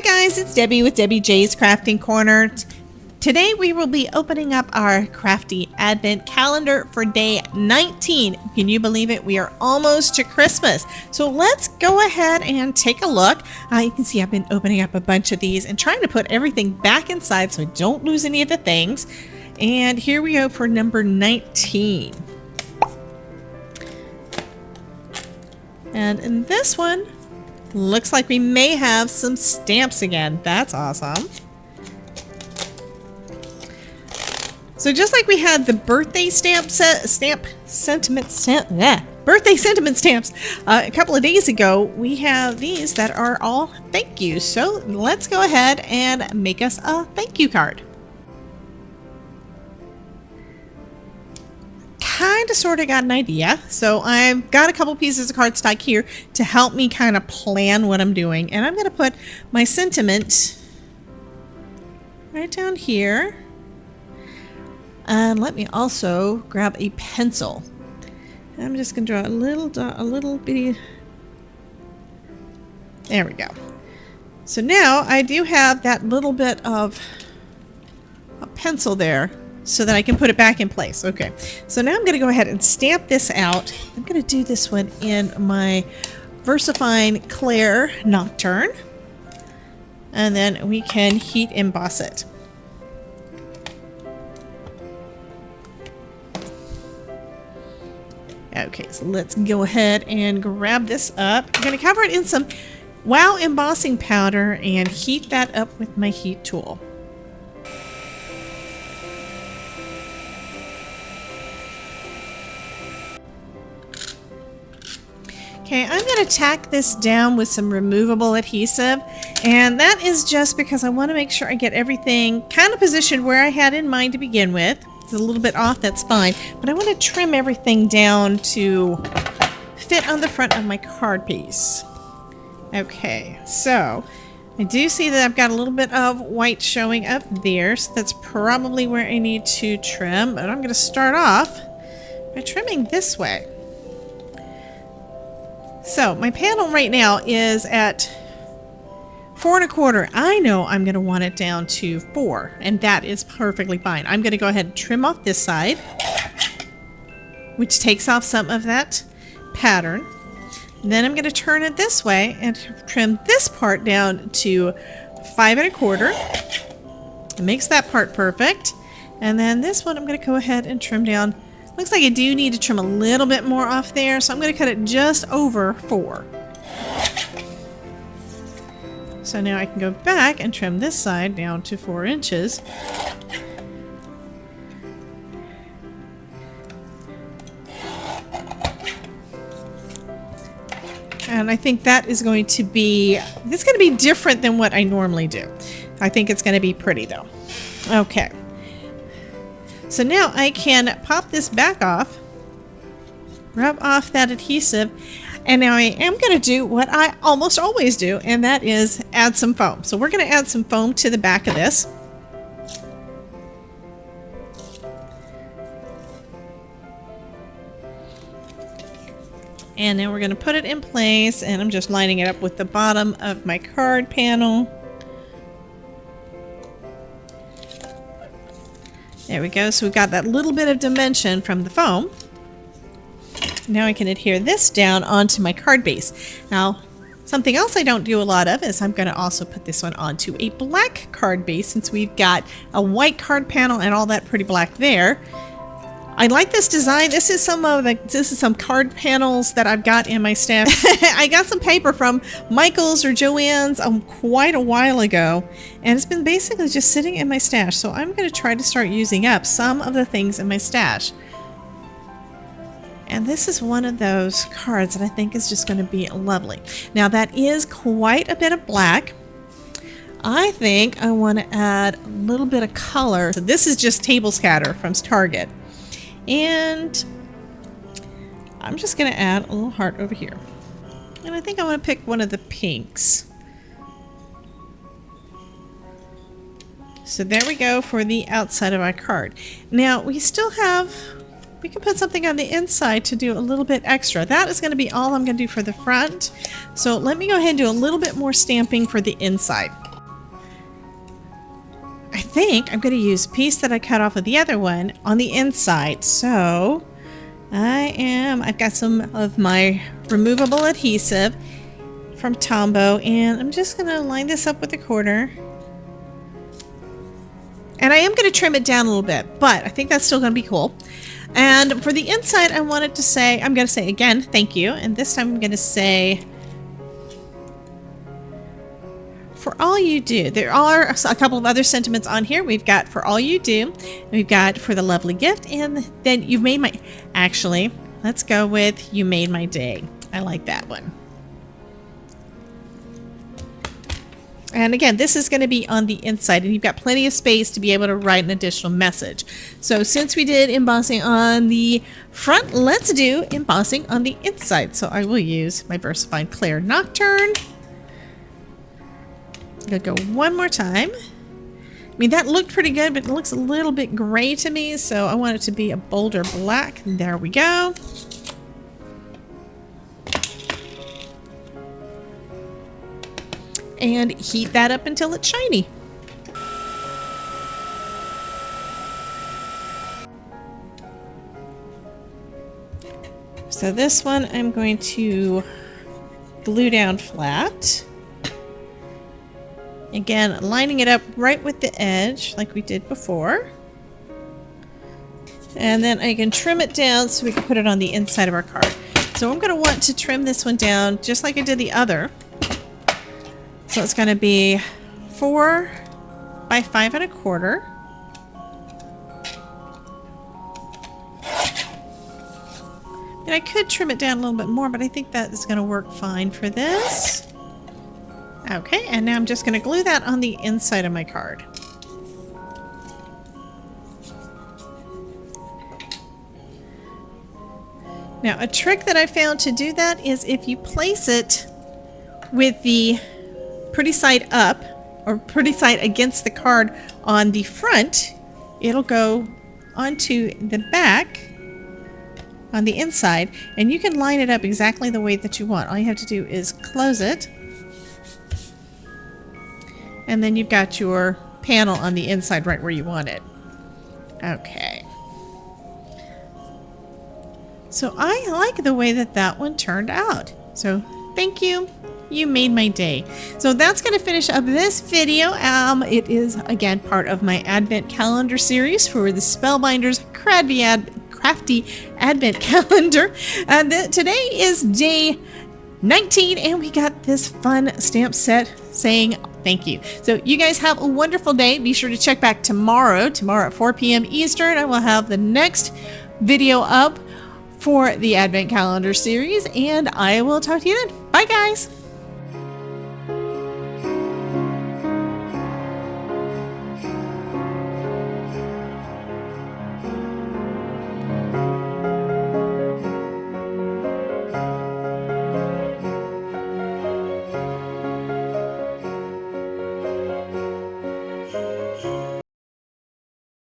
guys, it's Debbie with Debbie J's Crafting Corner. Today we will be opening up our Crafty Advent Calendar for day 19. Can you believe it? We are almost to Christmas. So let's go ahead and take a look. You can see I've been opening up a bunch of these and trying to put everything back inside so I don't lose any of the things. And here we go for number 19. And in this one, looks like we may have some stamps again. That's awesome. So just like we had the birthday birthday sentiment stamps a couple of days ago, we have these that are all thank you. So let's go ahead and make us a thank you card. Kind of sort of got an idea. So I've got a couple pieces of cardstock here to help me kind of plan what I'm doing. And I'm going to put my sentiment right down here. And let me also grab a pencil. I'm just going to draw a little bitty. There we go. So now I do have that little bit of a pencil there, so that I can put it back in place. Okay, so now I'm going to go ahead and stamp this out. I'm going to do this one in my VersaFine Claire Nocturne. And then we can heat emboss it. Okay, so let's go ahead and grab this up. I'm going to cover it in some Wow embossing powder and heat that up with my heat tool. Okay, I'm going to tack this down with some removable adhesive, and that is just because I want to make sure I get everything kind of positioned where I had in mind to begin with. It's a little bit off, that's fine, but I want to trim everything down to fit on the front of my card piece. Okay, so I do see that I've got a little bit of white showing up there, so that's probably where I need to trim, but I'm going to start off by trimming this way. So my panel right now is at 4 1/4. I know I'm going to want it down to 4, and that is perfectly fine. I'm going to go ahead and trim off this side, which takes off some of that pattern. And then I'm going to turn it this way and trim this part down to 5 1/4. It makes that part perfect. And then this one I'm going to go ahead and trim down. Looks like I do need to trim a little bit more off there, so I'm going to cut it just over 4. So now I can go back and trim this side down to 4 inches. And I think that is going to be, it's going to be different than what I normally do. I think it's going to be pretty though. Okay. So now I can pop this back off, rub off that adhesive, and now I am going to do what I almost always do, and that is add some foam. So we're going to add some foam to the back of this. And then we're going to put it in place, and I'm just lining it up with the bottom of my card panel. There we go. So we've got that little bit of dimension from the foam. Now I can adhere this down onto my card base. Now, something else I don't do a lot of is I'm going to also put this one onto a black card base, since we've got a white card panel and all that pretty black there. I like this design. This is some card panels that I've got in my stash. I got some paper from Michael's or Joann's quite a while ago, and it's been basically just sitting in my stash. So I'm going to try to start using up some of the things in my stash. And this is one of those cards that I think is just going to be lovely. Now that is quite a bit of black. I think I want to add a little bit of color. So this is just Table Scatter from Target. And I'm just going to add a little heart over here. And I think I want to pick one of the pinks. So there we go for the outside of our card. Now we still have, we can put something on the inside to do a little bit extra. That is going to be all I'm going to do for the front. So let me go ahead and do a little bit more stamping for the inside. think I'm going to use a piece that I cut off of the other one on the inside. So I've got some of my removable adhesive from Tombow, and I'm just going to line this up with a quarter. And I am going to trim it down a little bit, but I think that's still going to be cool. And for the inside, I'm going to say again, thank you. And this time I'm going to say, for all you do. There are a couple of other sentiments on here. We've got for all you do, and we've got for the lovely gift, and then you made my, actually, let's go with you made my day. I like that one. And again, this is going to be on the inside, and you've got plenty of space to be able to write an additional message. So since we did embossing on the front, let's do embossing on the inside. So I will use my VersaFine Claire Nocturne. I'm going to go one more time. I mean, that looked pretty good, but it looks a little bit gray to me, so I want it to be a bolder black. There we go. And heat that up until it's shiny. So this one I'm going to glue down flat. Again, lining it up right with the edge like we did before. And then I can trim it down so we can put it on the inside of our card. So I'm going to want to trim this one down just like I did the other. So it's going to be 4 by 5 1/4. And I could trim it down a little bit more, but I think that is going to work fine for this. Okay, and now I'm just going to glue that on the inside of my card. Now, a trick that I found to do that is if you place it with the pretty side up or pretty side against the card on the front, it'll go onto the back on the inside, and you can line it up exactly the way that you want. All you have to do is close it, and then you've got your panel on the inside right where you want it. Okay. So I like the way that that one turned out. So thank you. You made my day. So that's going to finish up this video. It is, again, part of my Advent Calendar series for the Spellbinders Crafty Advent Calendar. Today is day 19, and we got this fun stamp set saying thank you. So you guys have a wonderful day. Be sure to check back tomorrow. Tomorrow at 4 p.m. Eastern, I will have the next video up for the Advent Calendar series, and I will talk to you then. Bye, guys.